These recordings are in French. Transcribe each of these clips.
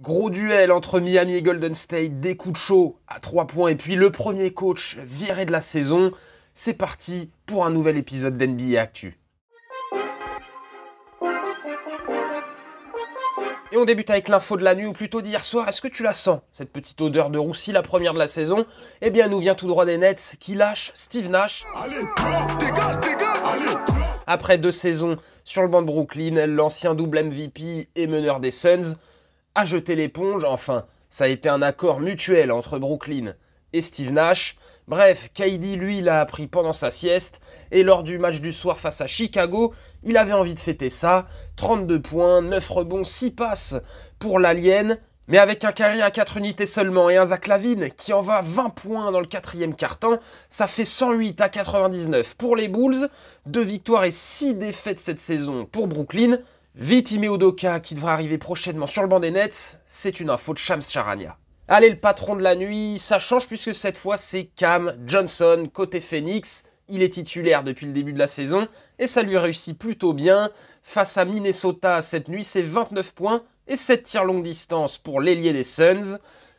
Gros duel entre Miami et Golden State, des coups de chaud à 3 points et puis le premier coach viré de la saison. C'est parti pour un nouvel épisode d'NBA Actu. Et on débute avec l'info de la nuit, ou plutôt d'hier soir. Est-ce que tu la sens, cette petite odeur de roussi, la première de la saison? Eh bien, elle nous vient tout droit des Nets qui lâchent Steve Nash. Allez, dégage, allez. Après 2 saisons sur le banc de Brooklyn, l'ancien double MVP et meneur des Suns a jeté l'éponge. Enfin, ça a été un accord mutuel entre Brooklyn et Steve Nash. Bref, KD, lui, l'a appris pendant sa sieste. Et lors du match du soir face à Chicago, il avait envie de fêter ça. 32 points, 9 rebonds, 6 passes pour l'Alien. Mais avec un carré à 4 unités seulement et un Zach LaVine qui en va 20 points dans le 4e quart-temps, ça fait 108 à 99 pour les Bulls. 2 victoires et 6 défaites cette saison pour Brooklyn. Vite Ime Udoka qui devra arriver prochainement sur le banc des Nets, c'est une info de Shams Charania. Allez, le patron de la nuit, ça change puisque cette fois c'est Cam Johnson côté Phoenix. Il est titulaire depuis le début de la saison et ça lui réussit plutôt bien. Face à Minnesota cette nuit, c'est 29 points et 7 tirs longue distance pour l'ailier des Suns.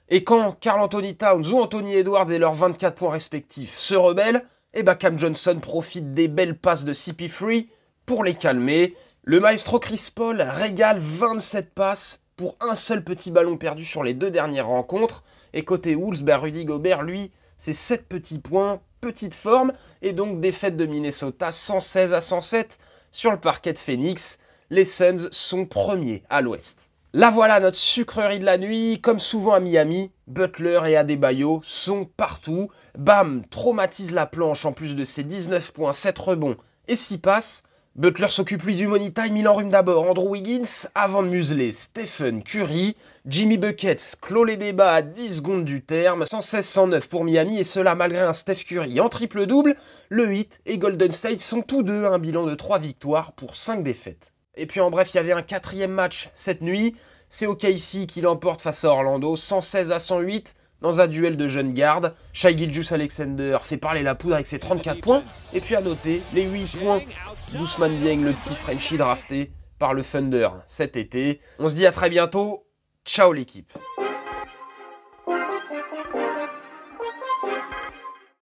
Et quand Karl Anthony Towns ou Anthony Edwards et leurs 24 points respectifs se rebellent, et Cam Johnson profite des belles passes de CP3 pour les calmer. Le maestro Chris Paul régale 27 passes pour un seul petit ballon perdu sur les 2 dernières rencontres. Et côté Wolves, Rudy Gobert, lui, c'est 7 petits points, petite forme. Et donc défaite de Minnesota 116 à 107 sur le parquet de Phoenix. Les Suns sont premiers à l'ouest. Là voilà notre sucrerie de la nuit. Comme souvent à Miami, Butler et Adebayo sont partout. Bam traumatise la planche en plus de ses 19 points, 7 rebonds et 6 passes. Butler s'occupe lui du money time, il enrhume d'abord Andrew Wiggins avant de museler Stephen Curry. Jimmy Buckets clôt les débats à 10 secondes du terme, 116-109 pour Miami et cela malgré un Steph Curry en triple-double. Le Heat et Golden State sont tous deux à un bilan de 3 victoires pour 5 défaites. Et puis en bref, il y avait un 4e match cette nuit, c'est OKC qui l'emporte face à Orlando, 116 à 108. Dans un duel de jeunes gardes, Shai Gilgeous-Alexander fait parler la poudre avec ses 34 points. Et puis à noter les 8 points d'Ousmane Dieng, le petit Frenchie drafté par le Thunder cet été. On se dit à très bientôt. Ciao l'équipe.